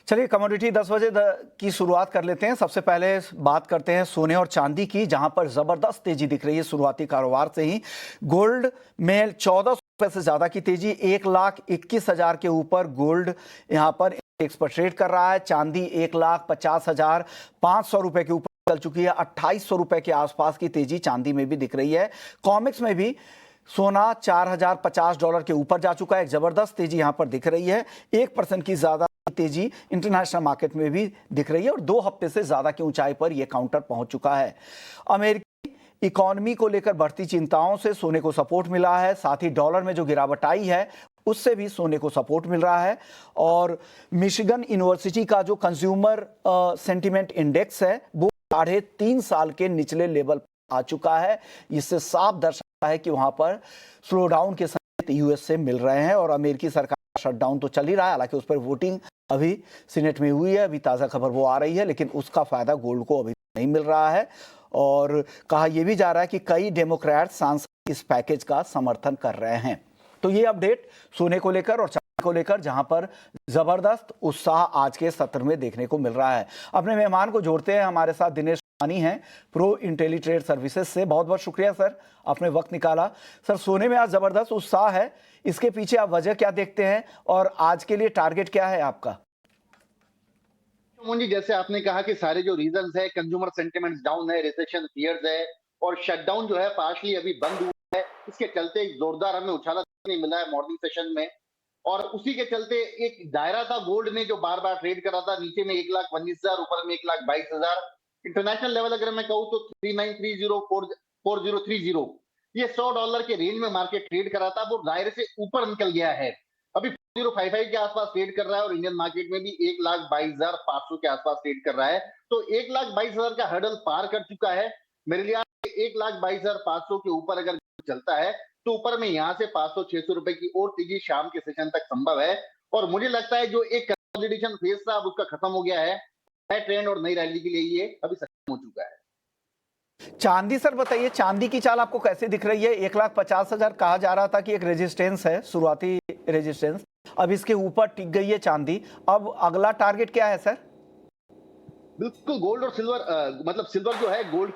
चलिए कमोडिटी 10 बजे की शुरुआत कर लेते हैं। सबसे पहले बात करते हैं सोने और चांदी की, जहां पर जबरदस्त तेजी दिख रही है शुरुआती कारोबार से ही। गोल्ड में 1400 से ज्यादा की तेजी, 1,21,000 के ऊपर गोल्ड यहां पर इंडेक्स पर ट्रेड कर रहा है। चांदी 1,50,500 रुपए के ऊपर चल चुकी है। 2,800 रुपए के आसपास की तेजी चांदी में भी दिख रही है। कॉमिक्स में भी सोना $4,050 के ऊपर जा चुका है। एक जबरदस्त तेजी यहां पर दिख रही है। 1% की ज्यादा तेजी इंटरनेशनल मार्केट में भी दिख रही है और 2 हफ्ते से ज्यादा की ऊंचाई पर यह काउंटर पहुंच चुका है। अमेरिकी इकोनॉमी को लेकर बढ़ती चिंताओं से सोने को सपोर्ट मिला है। साथ ही डॉलर में जो गिरावट आई है उससे भी सोने को सपोर्ट मिल रहा है। और मिशिगन यूनिवर्सिटी का जो कंज्यूमर सेंटिमेंट इंडेक्स है वो 3.5 साल के निचले लेवल पर आ चुका है। इससे साफ दर्शाता है कि वहां पर स्लो डाउन के संकेत यूएस से मिल रहे हैं। और अमेरिकी सरकार शटडाउन तो चल ही रहा है, हालांकि उस पर वोटिंग अभी सीनेट में हुई है। अभी ताज़ा खबर वो आ रही है, लेकिन उसका फायदा गोल्ड को अभी नहीं मिल रहा है। और कहा यह भी जा रहा है कि कई डेमोक्रेट सांसद इस पैकेज का समर्थन कर रहे हैं। तो ये अपडेट सोने को लेकर और चांदी को लेकर, जहां पर जबरदस्त उत्साह आज के सत्र में देखने को मिल रहा है। अपने मेहमान को जोड़ते हैं। हमारे साथ दिनेश हैं प्रो इंटेलीट्रेड सर्विसेज से। बहुत बहुत शुक्रिया सर, आपने वक्त निकाला। सर, सोने में आज जबरदस्त उत्साह है, इसके पीछे आप वजह क्या देखते हैं और आज के लिए टारगेट क्या है आपका? जी, जैसे आपने कहा कि सारे जो रीजंस है, कंज्यूमर सेंटिमेंट्स डाउन है, रिसेशन फियर्स है और शटडाउन जो है पार्शली अभी बंद हुआ है। इसके चलते एक जोरदार हमें उछाला देखने मिला है मॉर्निंग सेशन में। और उसी के चलते एक दायरा था गोल्ड में जो बार बार ट्रेड कर रहा था। नीचे में 1,19,000, ऊपर में 1,22,000। इंटरनेशनल लेवल अगर मैं कहूँ तो 3930 ये $100 के रेंज में मार्केट ट्रेड कर रहा था, वो दायरे से ऊपर निकल गया है। अभी 4055 के आसपास ट्रेड कर रहा है और इंडियन मार्केट में भी 1,22,500 के आसपास ट्रेड कर रहा है। तो 1,22,000 का हर्डल पार कर चुका है। मेरे लिए 1,22,500 के ऊपर अगर चलता है तो ऊपर में यहाँ से 500-600 रुपए की और तेजी शाम के सेशन तक संभव है। और मुझे लगता है जो एक कंसोलिडेशन फेज था अब उसका खत्म हो गया है। नए ट्रेंड और नई रैली के लिए ये अभी सक्षम हो चुका है। चांदी सर बताइए, चांदी की चाल आपको कैसे दिख रही है? 1,50,000 कहा जा रहा था कि एक रेजिस्टेंस है, शुरुआती रेजिस्टेंस, अब इसके ऊपर टिक गई है चांदी। अब अगला टारगेट क्या है सर? बिल्कुल, गोल्ड और सिल्वर मतलब सिल्वर जो है गोल्ड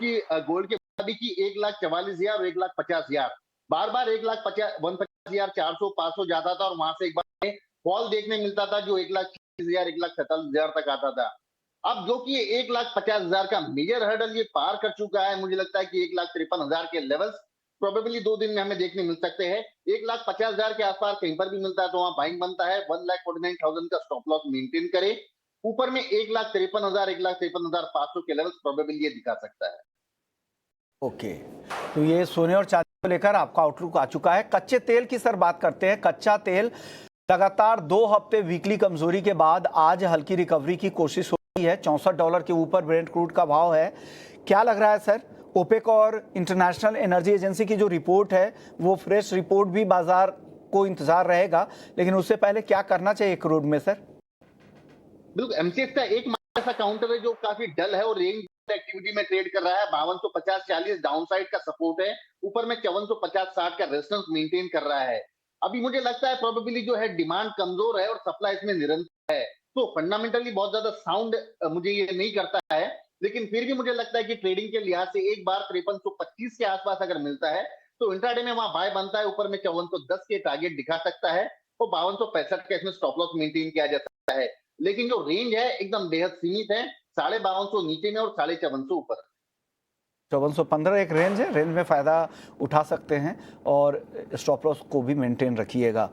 के अभी की 1,44,000 और 1,50,000 बार बार 1,50,000 400 500 जाता था और वहां से एक बार फॉल देखने मिलता था जो 1,40,000 1,47,000 तक आता था। अब जो कि 1,50,000 का मेजर हर्डल ये पार कर चुका है। मुझे लगता है कि 1,53,000 के लेवल्स प्रोबेबली 2 दिन में हमें देखने मिल सकते हैं। 1,50,000 के आसपास कहीं पर भी मिलता है तो वहां बाइंग बनता है। 1,49,000 का स्टॉप लॉस मेंटेन करे। ऊपर में 1,53,000 1,53,500 के लेवल्स प्रोबेबली ये दिखा सकता है। ओके, तो ये सोने और चांदी को लेकर आपका आउटलुक आ चुका है। कच्चे तेल की सर बात करते हैं। कच्चा तेल लगातार 2 हफ्ते वीकली कमजोरी के बाद आज हल्की रिकवरी की कोशिश हो रही है। $64 के ऊपर ब्रेंट क्रूड का भाव है। क्या लग रहा है सर, ओपेक और इंटरनेशनल एनर्जी एजेंसी की जो रिपोर्ट है वो फ्रेश रिपोर्ट भी बाजार को इंतजार रहेगा, लेकिन उससे पहले क्या करना चाहिए क्रूड में सर? बिल्कुल, एमसीएक्स का एक ऐसा काउंटर है जो काफी डल है और रेंज एक्टिविटी में ट्रेड कर रहा है। 5250-40 डाउनसाइड का सपोर्ट है। ऊपर में 5450-60 का रेजिस्टेंस मेंटेन कर रहा है। अभी मुझे लगता है प्रोबेबली जो है डिमांड कमजोर है और सप्लाई इसमें निरंतर है। तो फंडामेंटली बहुत ज्यादा साउंड मुझे ये नहीं करता है, लेकिन फिर भी मुझे लगता है कि ट्रेडिंग के लिहाज से एक बार 5325 के आसपास अगर मिलता है तो इंट्राडे में वहां बाय बनता है। ऊपर में 5410 के टारगेट दिखा सकता है और 5265 का इसमें स्टॉप लॉस मेंटेन किया जा सकता है। लेकिन जो रेंज है एकदम बेहद सीमित है। 5250 नीचे में और 5450 ऊपर। 5415 एक रेंज है, रेंज में फ़ायदा उठा सकते हैं और स्टॉप लॉस को भी मेंटेन रखिएगा।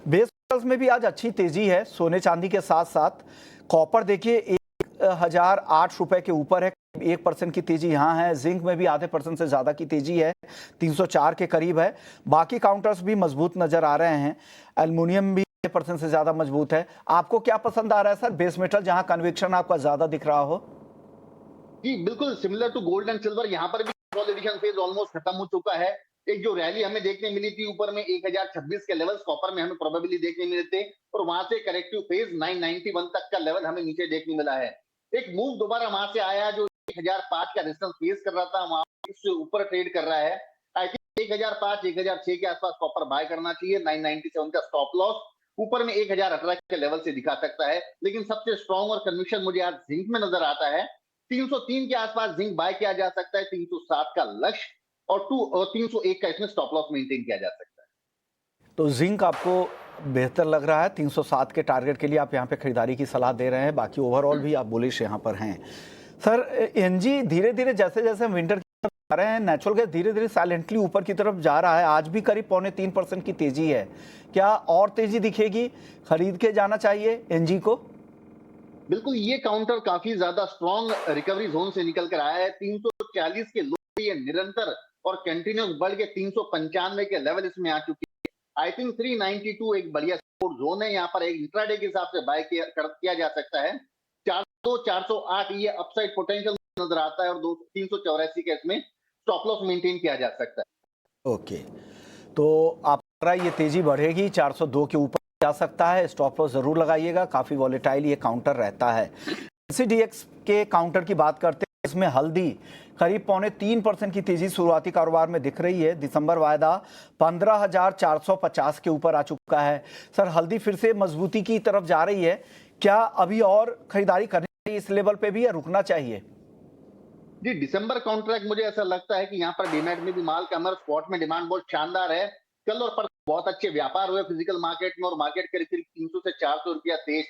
बेस मेटल्स में भी आज अच्छी तेजी है। सोने चांदी के साथ साथ कॉपर देखिए 1,008 रुपए के ऊपर है, 1% की तेजी यहाँ है। जिंक में भी आधे % से ज़्यादा की तेजी है, 304 के करीब है। बाकी काउंटर्स भी मजबूत नजर आ रहे हैं। एल्युमिनियम भी % से ज़्यादा मजबूत है। आपको क्या पसंद आ रहा है सर, बेस मेटल जहाँ कन्विक्शन आपका ज़्यादा दिख रहा हो? जी, बिल्कुल similar to gold and silver यहाँ पर भी कंसोलिडेशन फेज ऑलमोस्ट खत्म हो चुका है। एक जो रैली हमें देखने मिली थी ऊपर में 1026 के लेवल्स कॉपर में हमें प्रोबेबली देखने मिले थे और वहां से करेक्टिव फेज 991 तक का लेवल हमें नीचे देखने मिला है। एक मूव दोबारा वहां से आया जो 1005 का रेजिस्टेंस फेस कर रहा था, वहां इससे ऊपर ट्रेड कर रहा है। आई थिंक 1005 1006 के आसपास कॉपर बाय करना चाहिए। 997 का स्टॉप लॉस ऊपर में 1018 के लेवल से दिखा सकता है। लेकिन सबसे स्ट्रॉन्ग और कन्विक्शन मुझे आज जिंक में नजर आता है। 303 के आसपास जिंक बाय किया जा सकता है, 307 का लक्ष्य और 301 का इसमें स्टॉप लॉस मेंटेन किया जा सकता है। तो जिंक आपको बेहतर लग रहा है, 307 के टारगेट के लिए आप यहाँ पे खरीदारी की सलाह दे रहे हैं, बाकी ओवरऑल भी आप बुलिश यहाँ पर हैं। सर, एनजी धीरे धीरे जैसे जैसे हम विंटर की तरफ जा रहे हैं, नेचुरल गैस धीरे धीरे साइलेंटली ऊपर की तरफ जा रहा है, आज भी करीब 3.25% की तेजी है। क्या और तेजी दिखेगी? खरीद के जाना चाहिए एनजी को? बिल्कुल, ये काउंटर काफी ज्यादा स्ट्रॉन्ग रिकवरी जोन से निकल कर आया है। 340 के लो ये निरंतर और कंटिन्यूस बढ़ के 395 के लेवल इसमें आ चुकी है। आई थिंक 392 एक बढ़िया सपोर्ट जोन है। यहाँ पर एक इंट्राडे के हिसाब से बाय किया जा सकता है। 402 408 ये अपसाइड पोटेंशियल नजर आता है और 384 के इसमें स्टॉप लॉस मेंटेन किया जा सकता है। ओके, तो आप ये तेजी बढ़ेगी, 402 के ऊपर जा सकता है, स्टॉप लॉस जरूर लगाइएगा, काफी वॉलेटाइल ये काउंटर रहता है। एनसीडीएक्स के काउंटर की बात करते हैं, इसमें हल्दी करीब 3.25% की तेजी शुरुआती कारोबार में दिख रही है। दिसंबर वायदा 15,450 के ऊपर आ चुका है। सर, हल्दी फिर से मजबूती की तरफ जा रही है, क्या अभी और खरीदारी करनी चाहिए इस लेवल पे भी या रुकना चाहिए? जी, दिसंबर कॉन्ट्रैक्ट मुझे ऐसा लगता है कि यहाँ पर डीमैट में भी माल का हमारा स्पॉट में डिमांड बहुत शानदार है। कल और परसों बहुत अच्छे व्यापार हुए फिजिकल मार्केट में और मार्केट करीब 300 से 400 रुपया तेज,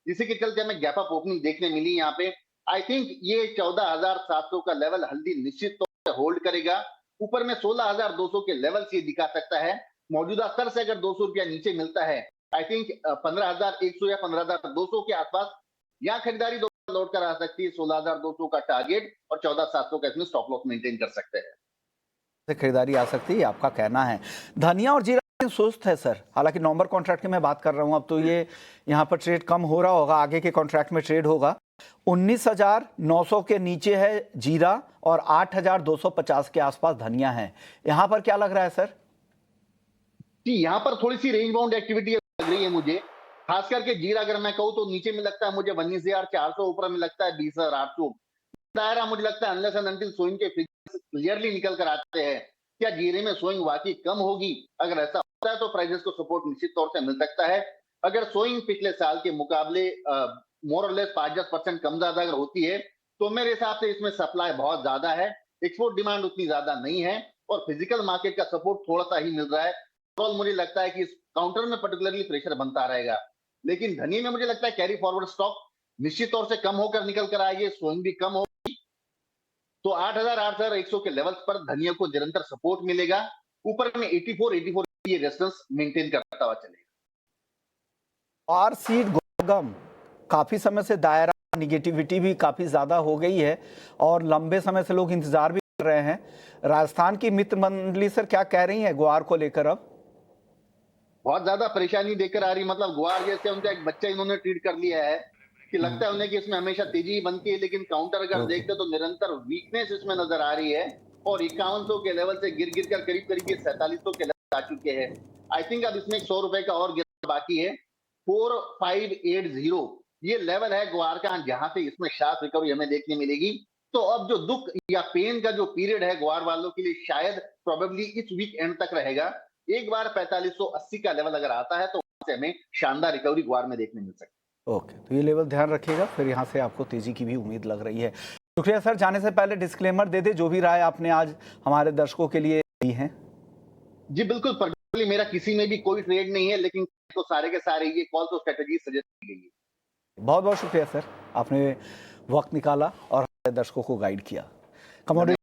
जिसके के चलते हमें गैप अप ओपनिंग देखने मिली यहाँ पे। आई थिंक ये 14,700 का लेवल हल्दी निश्चित तौर से होल्ड करेगा। ऊपर में 16,200 के लेवल से दिखा सकता है। मौजूदा स्तर से अगर 200 रुपया नीचे मिलता है, आई थिंक 15,100 या 15,200 के आसपास यहाँ खरीदारी लौट कर आ सकती है। 16,200 का टारगेट और 14,700 का इसमें स्टॉप लॉस मेंटेन कर सकते हैं। खरीदारी आ सकती है, आपका कहना है। धनिया और जीरा सुस्त है सर, हालांकि नवंबर कॉन्ट्रैक्ट की मैं बात कर रहा हूं, अब तो ये यहाँ पर ट्रेड कम हो रहा होगा, आगे के कॉन्ट्रैक्ट में ट्रेड होगा। 19,900 के नीचे है जीरा और 8,250 के आसपास धनिया है। यहाँ पर क्या लग रहा है सर? जी, यहाँ पर थोड़ी सी रेंज बाउंड एक्टिविटी लग रही है मुझे। खास करके जीरा अगर मैं कहूँ तो नीचे में लगता है मुझे 19,400, ऊपर में लगता है 20,800। दायरा मुझे लगता है अनलेस एंड अनटिल सोइंग के फिगर्स क्लियरली निकल कर आते हैं, क्या जीरे में सोइंग वाकई कम होगी? अगर ऐसा होता है तो प्राइसेस को सपोर्ट निश्चित तौर से मिल सकता है। अगर सोइंग पिछले साल के मुकाबले मोर और लेस 5-10% कम ज्यादा अगर होती है तो मेरे हिसाब से इसमें सप्लाई बहुत ज्यादा है, एक्सपोर्ट डिमांड उतनी ज्यादा नहीं है और फिजिकल मार्केट का सपोर्ट थोड़ा सा ही मिल रहा है। तो मुझे लगता है कि इस काउंटर में पर्टिकुलरली प्रेशर बनता रहेगा। लेकिन धनिया में मुझे लगता है कैरी फॉरवर्ड स्टॉक निश्चित तौर से कम होकर निकल कर आएगी, सोइंग भी कम होगी, तो 8,100 के लेवल्स पर धनिया को निरंतर सपोर्ट मिलेगा। ऊपर में 84 ये रेजिस्टेंस मेंटेन करता हुआ चलेगा। और सीड गोगम काफी समय से दायरा निगेटिविटी भी काफी ज्यादा हो गई है और लंबे समय से लोग इंतजार भी कर रहे हैं। राजस्थान की मित्र मंडली सर क्या कह रही है ग्वार को लेकर? अब बहुत ज्यादा परेशानी देकर आ रही, मतलब ग्वार जैसे उनका एक बच्चा इन्होंने ट्रीट कर लिया है कि लगता है उन्हें कि इसमें हमेशा तेजी ही बनती है, लेकिन काउंटर अगर देखते तो निरंतर वीकनेस इसमें नजर आ रही है और 5100 के लेवल से गिर गिर कर करीब करीब 4700 के लेवल आ चुके हैं। आई थिंक अब इसमें 100 रुपए का और गिरना बाकी है। 4580 ये लेवल है ग्वार का, जहां से इसमें शार्प रिकवरी हमें देखने मिलेगी। तो अब जो दुख या पेन का जो पीरियड है ग्वार वालों के लिए शायद प्रोबेबली इस वीक एंड तक रहेगा। एक बार 4580 का लेवल अगर आता है तो वहां से हमें शानदार रिकवरी ग्वार में देखने मिल सकती है। ओके, तो ये लेवल ध्यान रखिएगा, फिर यहाँ से आपको तेजी की भी उम्मीद लग रही है। शुक्रिया सर। जाने से पहले डिस्क्लेमर दे दे, जो भी राय आपने आज हमारे दर्शकों के लिए दी है। जी बिल्कुल, पर्टिकुलरली मेरा किसी में भी कोई ट्रेड नहीं है, लेकिन तो सारे के सारे ये कॉल तो स्ट्रेटेजी सजेस्ट की गई है। बहुत बहुत शुक्रिया सर, आपने वक्त निकाला और हमारे दर्शकों को गाइड किया। कमोडिटी